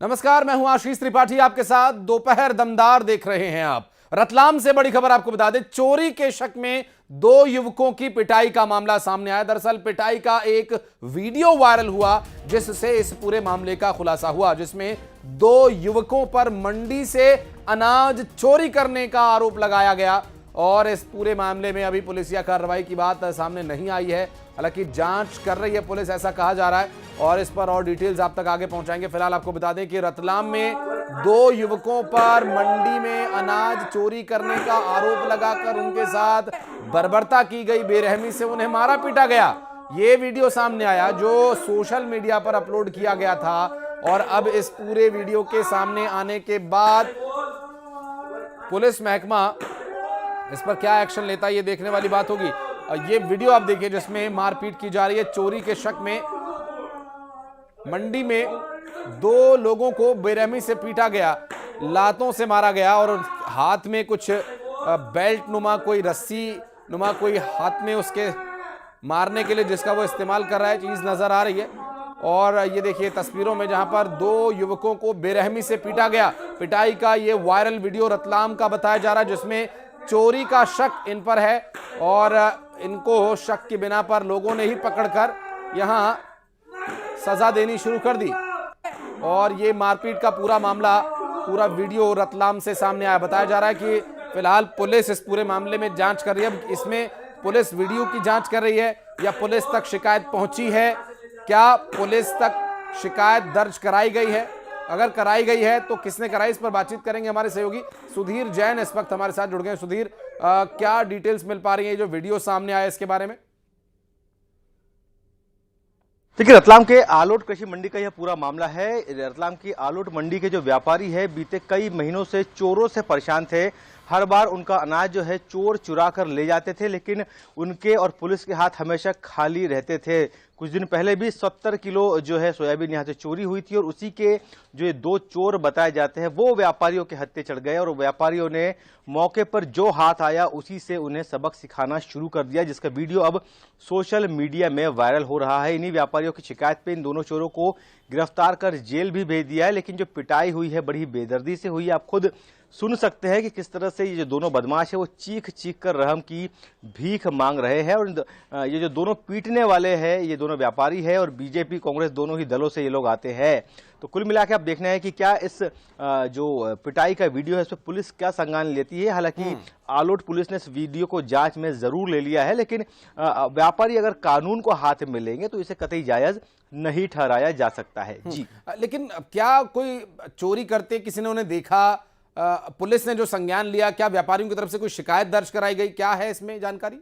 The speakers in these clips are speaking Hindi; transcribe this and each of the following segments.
नमस्कार, मैं हूं आशीष त्रिपाठी आपके साथ। दोपहर दमदार देख रहे हैं आप। रतलाम से बड़ी खबर आपको बता दें, चोरी के शक में दो युवकों की पिटाई का मामला सामने आया। दरअसल पिटाई का एक वीडियो वायरल हुआ जिससे इस पूरे मामले का खुलासा हुआ, जिसमें दो युवकों पर मंडी से अनाज चोरी करने का आरोप लगाया गया। और इस पूरे मामले में अभी पुलिसिया कार्रवाई की बात सामने नहीं आई है, हालांकि जांच कर रही है पुलिस, ऐसा कहा जा रहा है। और इस पर और डिटेल्स आप तक आगे पहुंचाएंगे। फिलहाल आपको बता दें कि रतलाम में दो युवकों पर मंडी में अनाज चोरी करने का आरोप लगाकर उनके साथ बर्बरता की गई, बेरहमी से उन्हें मारा पीटा गया। ये वीडियो सामने आया जो सोशल मीडिया पर अपलोड किया गया था। और अब इस पूरे वीडियो के सामने आने के बाद पुलिस महकमा इस पर क्या एक्शन लेता है, ये देखने वाली बात होगी। ये वीडियो आप देखिए जिसमें मारपीट की जा रही है। चोरी के शक में मंडी में दो लोगों को बेरहमी से पीटा गया, लातों से मारा गया और हाथ में कुछ बेल्ट नुमा कोई रस्सी नुमा कोई हाथ में उसके मारने के लिए जिसका वो इस्तेमाल कर रहा है चीज नजर आ रही है। और ये देखिए तस्वीरों में जहां पर दो युवकों को बेरहमी से पीटा गया। पिटाई का ये वायरल वीडियो रतलाम का बताया जा रहा है, जिसमें चोरी का शक इन पर है और इनको शक के बिना पर लोगों ने ही पकड़कर यहां सजा देनी शुरू कर दी। और ये मारपीट का पूरा मामला, पूरा वीडियो रतलाम से सामने आया। बताया जा रहा है कि फिलहाल पुलिस इस पूरे मामले में जांच कर रही है। इसमें पुलिस वीडियो की जांच कर रही है या पुलिस तक शिकायत पहुंची है, क्या पुलिस तक शिकायत दर्ज कराई गई है, अगर कराई गई है तो किसने कराई, इस पर बातचीत करेंगे। हमारे सहयोगी सुधीर जैन इस वक्त हमारे साथ जुड़ गए। सुधीर, क्या डिटेल्स मिल पा रही है जो वीडियो सामने आया इसके बारे में? देखिए, रतलाम के आलोट कृषि मंडी का यह पूरा मामला है। रतलाम की आलोट मंडी के जो व्यापारी है बीते कई महीनों से चोरों से परेशान थे। हर बार उनका अनाज जो है चोर चुरा कर ले जाते थे, लेकिन उनके और पुलिस के हाथ हमेशा खाली रहते थे। कुछ दिन पहले भी 70 किलो जो है सोयाबीन यहाँ से चोरी हुई थी और उसी के जो ये दो चोर बताए जाते हैं वो व्यापारियों के हत्थे चढ़ गए और व्यापारियों ने मौके पर जो हाथ आया उसी से उन्हें सबक सिखाना शुरू कर दिया, जिसका वीडियो अब सोशल मीडिया में वायरल हो रहा है। इन्हीं व्यापारियों की शिकायत पे इन दोनों चोरों को गिरफ्तार कर जेल भी भेज दिया है, लेकिन जो पिटाई हुई है बड़ी बेदर्दी से हुई। आप खुद सुन सकते हैं कि किस तरह से ये जो दोनों बदमाश है वो चीख चीख कर रहम की भीख मांग रहे हैं। और ये जो दोनों पीटने वाले हैं ये दोनों व्यापारी है और बीजेपी कांग्रेस दोनों ही दलों से ये लोग आते हैं। तो कुल मिला के आप देखना है कि क्या इस जो पिटाई का वीडियो है इस पर पुलिस क्या संज्ञान लेती है। हालांकि आलोट पुलिस ने इस वीडियो को जांच में जरूर ले लिया है, लेकिन व्यापारी अगर कानून को हाथ में लेंगे तो इसे कतई जायज नहीं ठहराया जा सकता है। जी, लेकिन क्या कोई चोरी करते किसी ने उन्हें देखा, पुलिस ने जो संज्ञान लिया, क्या व्यापारियों की तरफ से कोई शिकायत दर्ज कराई गई, क्या है इसमें जानकारी?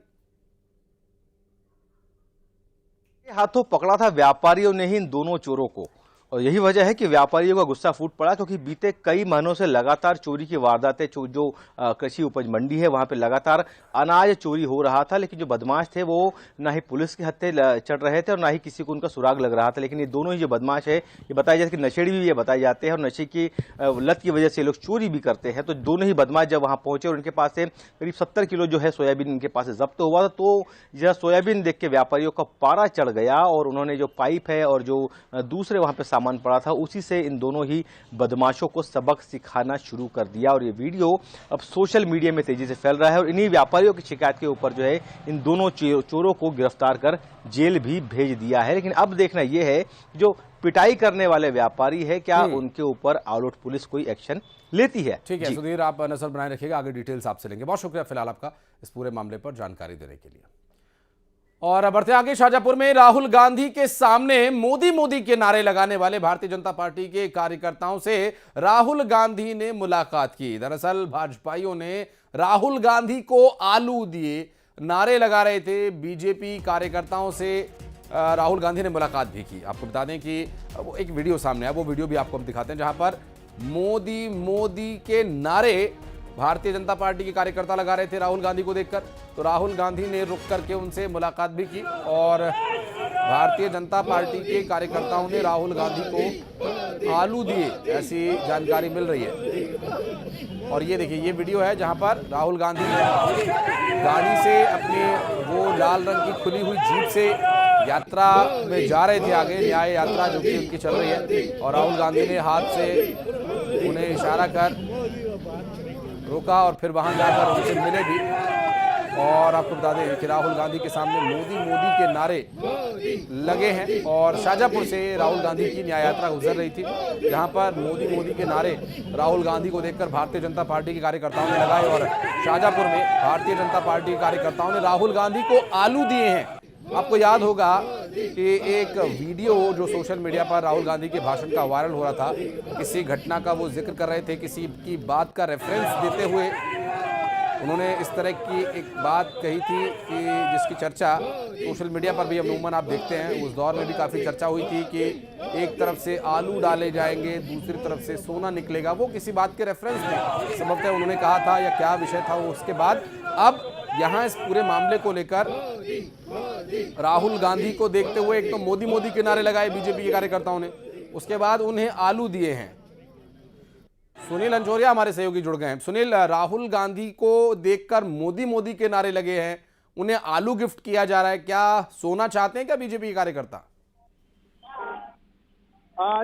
हाथों पकड़ा था व्यापारियों ने ही इन दोनों चोरों को, और यही वजह है कि व्यापारियों का गुस्सा फूट पड़ा, क्योंकि बीते कई महीनों से लगातार चोरी की वारदातें जो कृषि उपज मंडी है वहां पे लगातार अनाज चोरी हो रहा था। लेकिन जो बदमाश थे वो ना ही पुलिस के हत्थे चढ़ रहे थे और ना ही किसी को उनका सुराग लग रहा था। लेकिन ये दोनों ही जो बदमाश है ये बताया जाता है कि नशेड़ी भी ये बताए जाते हैं और नशे की लत की वजह से लोग चोरी भी करते हैं। तो दोनों ही बदमाश जब वहां पहुंचे और उनके पास से करीब 70 किलो जो है सोयाबीन इनके पास से जब्त हुआ था, तो यह सोयाबीन देख के व्यापारियों का पारा चढ़ गया और उन्होंने जो पाइप है और जो दूसरे वहां पे सामान पड़ा था उसी से इन दोनों ही बदमाशों को सबक सिखाना शुरू कर दिया। और ये वीडियो अब सोशल मीडिया में तेजी से फैल रहा है और इन्हीं व्यापारियों की शिकायत के ऊपर जो है इन दोनों चोरों को गिरफ्तार कर जेल भी भेज दिया है। लेकिन अब देखना यह है जो पिटाई करने वाले व्यापारी है क्या उनके ऊपर आलोट पुलिस कोई एक्शन लेती है। ठीक है सुधीर, आप नजर बनाए रखिएगा, आगे डिटेल्स आपसे लेंगे। बहुत शुक्रिया फिलहाल आपका इस पूरे मामले पर जानकारी देने के लिए। और बढ़ते आगे, शाजापुर में राहुल गांधी के सामने मोदी मोदी के नारे लगाने वाले भारतीय जनता पार्टी के कार्यकर्ताओं से राहुल गांधी ने मुलाकात की। दरअसल भाजपाइयों ने राहुल गांधी को आलू दिए, नारे लगा रहे थे। बीजेपी कार्यकर्ताओं से राहुल गांधी ने मुलाकात भी की। आपको बता दें कि वो एक वीडियो सामने आया, वो वीडियो भी आपको हम दिखाते हैं जहां पर मोदी मोदी के नारे भारतीय जनता पार्टी के कार्यकर्ता लगा रहे थे राहुल गांधी को देखकर। तो राहुल गांधी ने रुक करके उनसे मुलाकात भी की और भारतीय जनता पार्टी के कार्यकर्ताओं ने राहुल गांधी को आलू दिए, ऐसी जानकारी मिल रही है। और ये देखिए ये वीडियो है जहां पर राहुल गांधी गाड़ी से अपने वो लाल रंग की खुली हुई जीप से यात्रा में जा रहे थे आगे, न्याय यात्रा जो कि उनकी चल रही है, और राहुल गांधी ने हाथ से उन्हें इशारा कर रोका और फिर वहां जाकर उनसे मिले भी। और आपको बता दें कि राहुल गांधी के सामने मोदी मोदी के नारे लगे हैं, और शाहजहांपुर से राहुल गांधी की न्याय यात्रा गुजर रही थी, जहां पर मोदी मोदी के नारे राहुल गांधी को देखकर भारतीय जनता पार्टी के कार्यकर्ताओं ने लगाए, और शाहजहांपुर में भारतीय जनता पार्टी के कार्यकर्ताओं ने राहुल गांधी को आलू दिए हैं। आपको याद होगा कि एक वीडियो जो सोशल मीडिया पर राहुल गांधी के भाषण का वायरल हो रहा था, किसी घटना का वो जिक्र कर रहे थे, किसी की बात का रेफरेंस देते हुए उन्होंने इस तरह की एक बात कही थी कि जिसकी चर्चा सोशल मीडिया पर भी अमूमन आप देखते हैं, उस दौर में भी काफ़ी चर्चा हुई थी कि एक तरफ से आलू डाले जाएंगे, दूसरी तरफ से सोना निकलेगा। वो किसी बात के रेफरेंस में संभवतः उन्होंने कहा था, या क्या विषय था वो। उसके बाद अब यहाँ इस पूरे मामले को लेकर राहुल गांधी को देखते हुए एक तो मोदी मोदी के नारे लगाए बीजेपी के कार्यकर्ताओं ने, उसके बाद उन्हें आलू दिए हैं। सुनील अंजोरिया हमारे सहयोगी जुड़ गए हैं। सुनील, राहुल गांधी को देखकर मोदी मोदी के नारे लगे हैं, उन्हें आलू गिफ्ट किया जा रहा है, क्या सोना चाहते हैं क्या बीजेपी के कार्यकर्ता?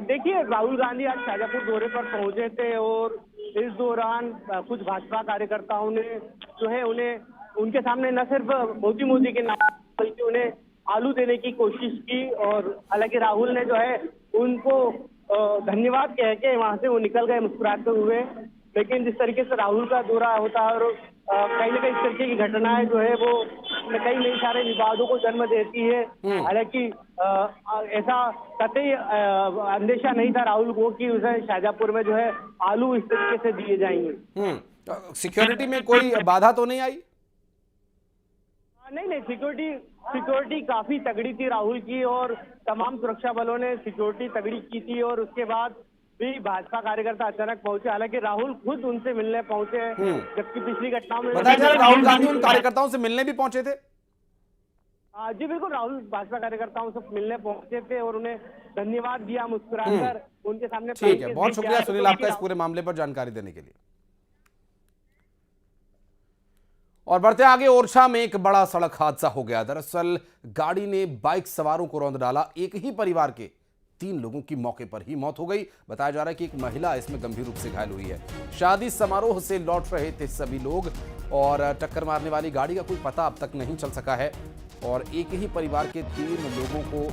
देखिए, राहुल गांधी आज शाहजहांपुर दौरे पर पहुंचे थे, और इस दौरान कुछ भाजपा कार्यकर्ताओं ने जो है उन्हें उनके सामने न सिर्फ मोदी मोदी के नाम बल्कि उन्हें आलू देने की कोशिश की। और हालांकि राहुल ने जो है उनको धन्यवाद कह के वहां से वो निकल गए मुस्कुराते हुए। लेकिन जिस तरीके से राहुल का दौरा होता है, और कहीं ना कहीं इस तरीके की घटनाएं जो है वो कई नई सारे विवादों को जन्म देती है। हालांकि ऐसा कतई अंदेशा नहीं था राहुल को कि उसे शाहजहांपुर में जो है आलू इस तरीके से दिए जाएंगे। सिक्योरिटी में कोई बाधा तो नहीं आई? नहीं, सिक्योरिटी काफी तगड़ी थी राहुल की, और तमाम सुरक्षा बलों ने सिक्योरिटी तगड़ी की थी। और उसके बाद भी भाजपा कार्यकर्ता अचानक पहुंचे, हालांकि राहुल खुद उनसे मिलने पहुंचे, जबकि पिछली घटनाओं में बताया जा रहा है राहुल गांधी उन कार्यकर्ताओं से मिलने भी पहुंचे थे। जी बिल्कुल, राहुल भाजपा कार्यकर्ताओं से मिलने पहुंचे थे और उन्हें धन्यवाद दिया मुस्कुराकर उनके सामने। ठीक है, बहुत शुक्रिया सुनील आपका इस पूरे मामले पर जानकारी देने के लिए। और बढ़ते आगे, ओरछा में एक बड़ा सड़क हादसा हो गया। दरअसल गाड़ी ने बाइक सवारों को रौंद डाला। एक ही परिवार के 3 लोगों की मौके पर ही मौत हो गई। बताया जा रहा है कि एक महिला इसमें गंभीर रूप से घायल हुई है। शादी समारोह से लौट रहे थे सभी लोग, और टक्कर मारने वाली गाड़ी का कोई पता अब तक नहीं चल सका है। और एक ही परिवार के 3 लोगों को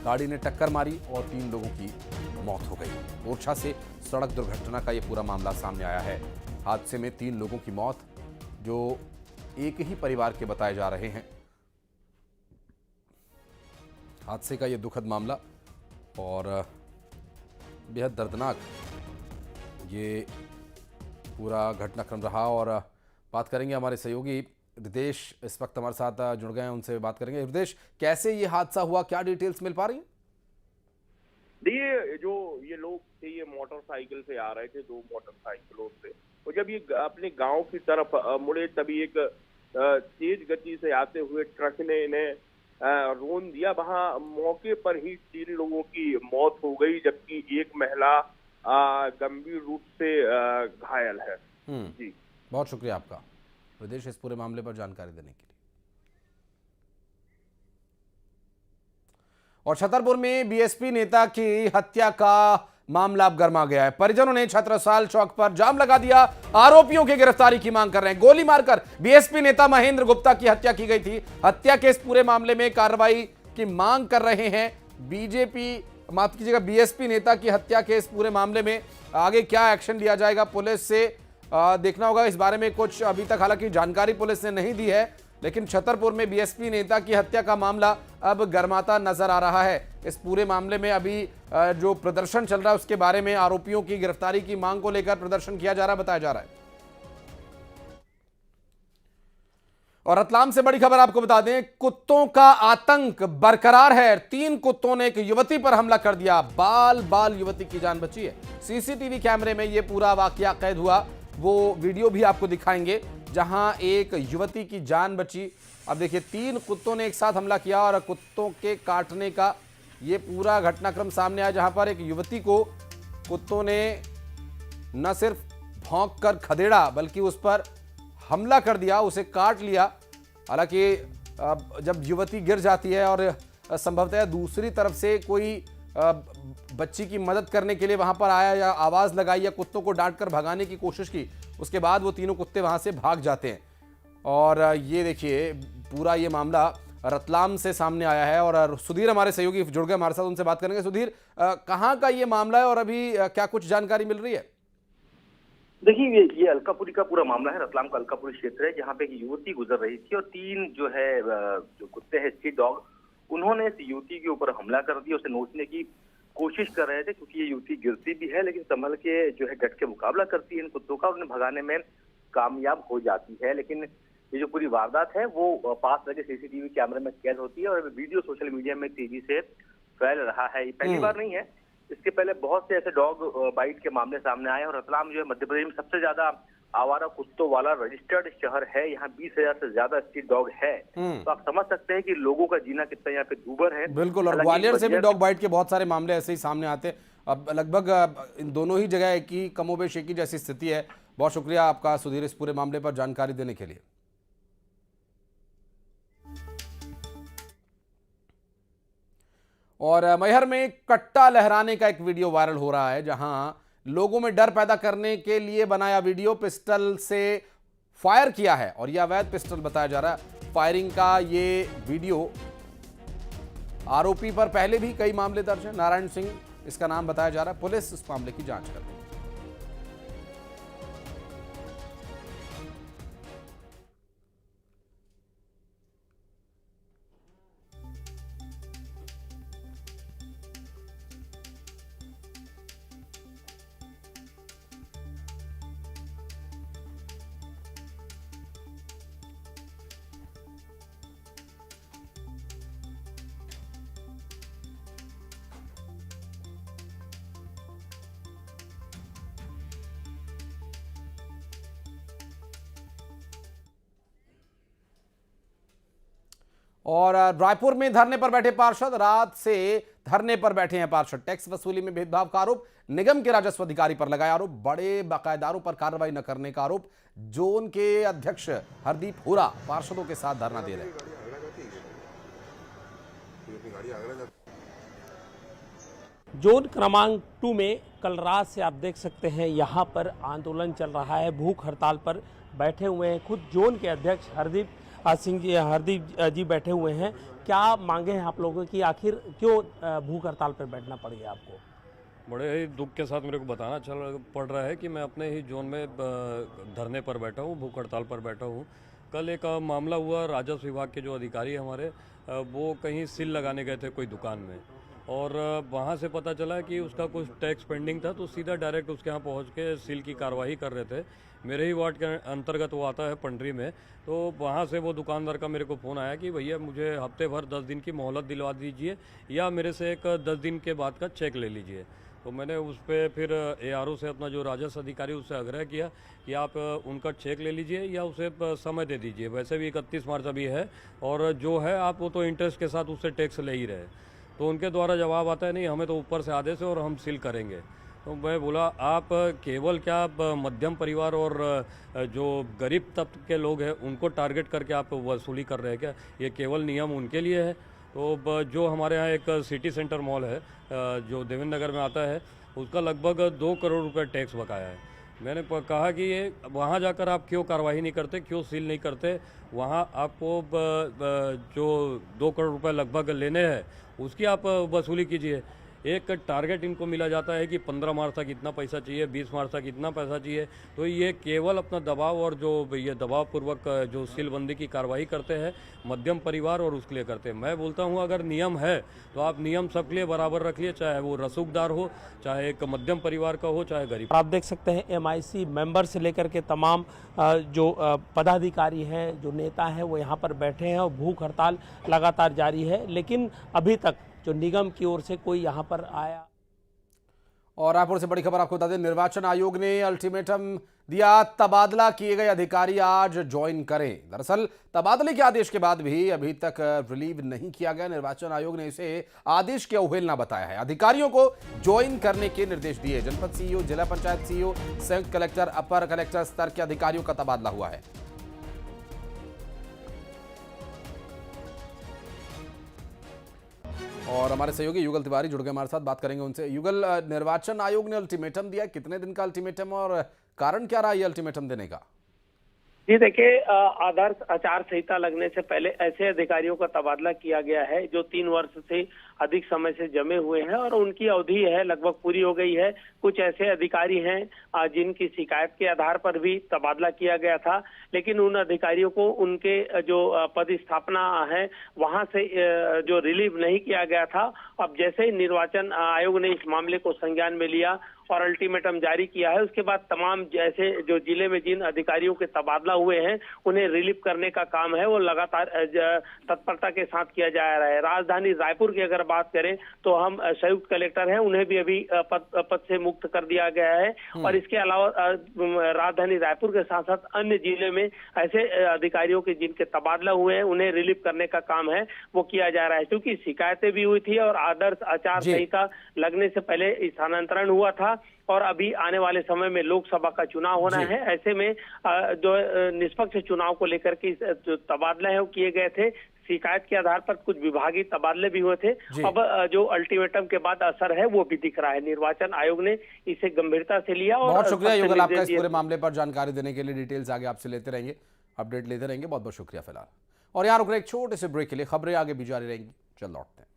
गाड़ी ने टक्कर मारी और 3 लोगों की मौत हो गई। ओरछा से सड़क दुर्घटना का यह पूरा मामला सामने आया है। हादसे में 3 लोगों की मौत, जो एक ही परिवार के बताए जा रहे हैं। हादसे का यह दुखद मामला और बेहद दर्दनाक ये पूरा घटनाक्रम रहा। और बात करेंगे, हमारे सहयोगी हृदेश इस वक्त हमारे साथ जुड़ गए हैं, उनसे बात करेंगे। हृदेश, कैसे ये हादसा हुआ, क्या डिटेल्स मिल पा रही हैं? देखिए, जो ये लोग थे ये मोटरसाइकिल से आ रहे थे, 2 मोटरसाइकिलों से, और जब ये अपने गांव की तरफ मुड़े तभी एक तेज गति से आते हुए ट्रक ने इन्हें रोन दिया। वहां मौके पर ही 3 लोगों की मौत हो गई, जबकि एक महिला गंभीर रूप से घायल है। जी, बहुत शुक्रिया आपका हृदेश इस पूरे मामले पर जानकारी देने के लिए। और छतरपुर में बीएसपी नेता की हत्या का मामला अब गर्मा गया है। परिजनों ने छत्रसाल चौक पर जाम लगा दिया, आरोपियों की गिरफ्तारी की मांग कर रहे हैं। गोली मारकर बीएसपी नेता महेंद्र गुप्ता की हत्या की गई थी। हत्या के इस पूरे मामले में कार्रवाई की मांग कर रहे हैं बीएसपी नेता की हत्या के इस पूरे मामले में आगे क्या एक्शन लिया जाएगा पुलिस से देखना होगा। इस बारे में कुछ अभी तक हालांकि जानकारी पुलिस ने नहीं दी है, लेकिन छतरपुर में बीएसपी नेता की हत्या का मामला अब गर्माता नजर आ रहा है। इस पूरे मामले में अभी जो प्रदर्शन चल रहा है उसके बारे में, आरोपियों की गिरफ्तारी की मांग को लेकर प्रदर्शन किया जा रहा है, बताया जा रहा है। और रतलाम से बड़ी खबर आपको बता दें, कुत्तों का आतंक बरकरार है। 3 कुत्तों ने एक युवती पर हमला कर दिया, बाल युवती की जान बची है। सीसीटीवी कैमरे में यह पूरा वाकया कैद हुआ, वो वीडियो भी आपको दिखाएंगे जहां एक युवती की जान बची। अब देखिए, 3 कुत्तों ने एक साथ हमला किया और कुत्तों के काटने का ये पूरा घटनाक्रम सामने आया, जहां पर एक युवती को कुत्तों ने न सिर्फ भौंक कर खदेड़ा बल्कि उस पर हमला कर दिया, उसे काट लिया। हालांकि जब युवती गिर जाती है और संभवतः दूसरी तरफ से कोई बच्ची की मदद करने के लिए वहां पर आया या आवाज लगाई या कुत्तों को डांट कर भगाने की कोशिश की, उसके बाद वो तीनों कुत्ते वहां से भाग जाते हैं। और ये देखिए पूरा ये मामला रतलाम से सामने आया है और सुधीर हमारे सहयोगी जुड़ गए हमारे साथ, उनसे बात करेंगे। सुधीर, कहां का ये मामला है और अभी क्या कुछ जानकारी मिल रही है? देखिए, ये अलकापुरी का पूरा मामला है। रतलाम का अलकापुरी क्षेत्र है जहाँ पे एक युवती गुजर रही थी और तीन जो है जो कुत्ते हैं स्ट्रीट डॉग, उन्होंने इस युवती के ऊपर हमला कर दिया। उसे नोचने की कोशिश कर रहे थे क्योंकि ये युवती गिरती भी है लेकिन संभल के जो है डट के मुकाबला करती है इन कुत्तों का, उन्हें भगाने में कामयाब हो जाती है। लेकिन ये जो पूरी वारदात है वो पास लगे सीसीटीवी कैमरे में कैद होती है और वीडियो सोशल मीडिया में तेजी से फैल रहा है। ये पहली बार नहीं है, इसके पहले बहुत से ऐसे डॉग बाइट के मामले सामने आए और रतलाम जो है मध्य प्रदेश में सबसे ज्यादा आवारा कुत्तों वाला रजिस्टर्ड शहर है। यहाँ 20,000 से ज्यादा स्ट्रीट डॉग है। तो आप समझ सकते हैं कि लोगों का जीना कितना यहाँ पे दूभर है। बिल्कुल, और ग्वालियर से भी डॉग बाइट के बहुत सारे मामले ऐसे ही सामने आते हैं। अब लगभग इन दोनों ही जगह की कमोबेश एक ही जैसी स्थिति है। बहुत शुक्रिया आपका सुधीर इस पूरे मामले पर जानकारी देने के लिए। और मैहर में कट्टा लहराने का एक वीडियो वायरल हो रहा है जहां लोगों में डर पैदा करने के लिए बनाया वीडियो पिस्टल से फायर किया है और यह अवैध पिस्टल बताया जा रहा है। फायरिंग का ये वीडियो, आरोपी पर पहले भी कई मामले दर्ज हैं। नारायण सिंह इसका नाम बताया जा रहा है। पुलिस इस मामले की जांच कर रही है। और रायपुर में धरने पर बैठे पार्षद, रात से धरने पर बैठे हैं पार्षद। टैक्स वसूली में भेदभाव का आरोप निगम के राजस्व अधिकारी पर लगाया आरोप। बड़े बकायेदारों पर कार्रवाई न करने का आरोप। जोन के अध्यक्ष हरदीप हुरा पार्षदों के साथ धरना दे रहे हैं। जोन क्रमांक 2 में कल रात से आप देख सकते हैं यहाँ पर आंदोलन चल रहा है। भूख हड़ताल पर बैठे हुए हैं खुद जोन के अध्यक्ष हरदीप जी बैठे हुए हैं। क्या मांगे हैं आप लोगों की, आखिर क्यों भूख हड़ताल पर बैठना पड़ गया आपको? बड़े ही दुख के साथ मेरे को बताना पड़ रहा है कि मैं अपने ही जोन में धरने पर बैठा हूँ, भूख हड़ताल पर बैठा हूँ। कल एक मामला हुआ, राजस्व विभाग के जो अधिकारी हमारे वो कहीं सील लगाने गए थे कोई दुकान में और वहाँ से पता चला कि उसका कुछ टैक्स पेंडिंग था, तो सीधा डायरेक्ट उसके यहाँ पहुँच के सील की कार्रवाई कर रहे थे। मेरे ही वार्ड के अंतर्गत वो आता है पंडरी में, तो वहाँ से वो दुकानदार का मेरे को फ़ोन आया कि भैया मुझे हफ्ते भर 10 दिन की मोहलत दिलवा दीजिए या मेरे से एक 10 दिन के बाद का चेक ले लीजिए। तो मैंने उस पर फिर ARO से अपना जो राजस्व अधिकारी उससे आग्रह किया कि आप उनका चेक ले लीजिए या उसे समय दे दीजिए। वैसे भी 31 मार्च अभी है और जो है आप वो तो इंटरेस्ट के साथ उससे टैक्स ले ही रहे। तो उनके द्वारा जवाब आता है नहीं, हमें तो ऊपर से आदेश है और हम सील करेंगे। तो मैं बोला आप केवल क्या मध्यम परिवार और जो गरीब तबके के लोग हैं उनको टारगेट करके आप वसूली कर रहे हैं क्या? ये केवल नियम उनके लिए है। तो जो हमारे यहाँ एक सिटी सेंटर मॉल है जो देवेंद्र नगर में आता है, उसका लगभग 2 करोड़ रुपए टैक्स बकाया है। मैंने कहा कि ये वहाँ जाकर आप क्यों कार्रवाई नहीं करते, क्यों सील नहीं करते? वहाँ आपको जो 2 करोड़ रुपए लगभग लेने हैं उसकी आप वसूली कीजिए। एक टारगेट इनको मिला जाता है कि 15 मार्च तक इतना पैसा चाहिए, 20 मार्च तक इतना पैसा चाहिए। तो ये केवल अपना दबाव और जो ये दबावपूर्वक जो सीलबंदी की कार्रवाई करते हैं मध्यम परिवार और उसके लिए करते हैं। मैं बोलता हूँ अगर नियम है तो आप नियम सबके लिए बराबर रखिए, चाहे वो रसूखदार हो, चाहे एक मध्यम परिवार का हो, चाहे गरीब। आप देख सकते हैं MIC मेंबर से लेकर के तमाम जो पदाधिकारी हैं, जो नेता हैं, वो यहाँ पर बैठे हैं और भूख हड़ताल लगातार जारी है। लेकिन अभी तक जो निगम की ओर से कोई यहाँ पर आया। और रायपुर से बड़ी खबर आपको बता दें, निर्वाचन आयोग ने अल्टीमेटम दिया, तबादला किए गए अधिकारी आज ज्वाइन करें। दरअसल तबादले के आदेश के बाद भी अभी तक रिलीव नहीं किया गया। निर्वाचन आयोग ने इसे आदेश की अवहेलना बताया है। अधिकारियों को ज्वाइन करने के निर्देश दिए। जनपद CEO, जिला पंचायत CEO, संयुक्त कलेक्टर, अपर कलेक्टर स्तर के अधिकारियों का तबादला हुआ है। और हमारे सहयोगी युगल तिवारी जुड़ गए हमारे साथ, बात करेंगे उनसे। युगल, निर्वाचन आयोग ने अल्टीमेटम दिया, कितने दिन का अल्टीमेटम और कारण क्या रहा ये अल्टीमेटम देने का? जी देखिए, आदर्श आचार संहिता लगने से पहले ऐसे अधिकारियों का तबादला किया गया है जो 3 वर्ष से अधिक समय से जमे हुए हैं और उनकी अवधि है लगभग पूरी हो गई है। कुछ ऐसे अधिकारी हैं जिनकी शिकायत के आधार पर भी तबादला किया गया था, लेकिन उन अधिकारियों को उनके जो पद स्थापना है वहां से जो रिलीव नहीं किया गया था। अब जैसे ही निर्वाचन आयोग ने इस मामले को संज्ञान में लिया और अल्टीमेटम जारी किया है, उसके बाद तमाम जैसे जो जिले में जिन अधिकारियों के तबादला हुए हैं उन्हें रिलीव करने का काम है वो लगातार तत्परता के साथ किया जा रहा है। राजधानी रायपुर की अगर बात करें तो हम संयुक्त कलेक्टर हैं, उन्हें भी अभी पद से मुक्त कर दिया गया है और इसके अलावा राजधानी रायपुर के साथ साथ अन्य जिले में ऐसे अधिकारियों के जिनके तबादला हुए हैं उन्हें रिलीव करने का काम है वो किया जा रहा है, क्योंकि शिकायतें भी हुई थी और आदर्श आचार संहिता लगने से पहले स्थानांतरण हुआ था और अभी आने वाले समय में लोकसभा का चुनाव होना है। ऐसे में जो निष्पक्ष चुनाव को लेकर के जो तबादले हैं वो किए गए थे, शिकायत के आधार पर कुछ विभागीय तबादले भी हुए थे। अब जो अल्टीमेटम के बाद असर है वो भी दिख रहा है। निर्वाचन आयोग ने इसे गंभीरता से लिया। और बहुत शुक्रिया युगल आपका इस पूरे मामले पर जानकारी देने के लिए। डिटेल्स आगे आपसे लेते रहेंगे, अपडेट लेते रहेंगे। बहुत बहुत शुक्रिया फिलहाल। और यहाँ रुक रहे एक छोटे से ब्रेक के लिए, खबरें आगे भी जारी रहेंगी, चल लौटते हैं।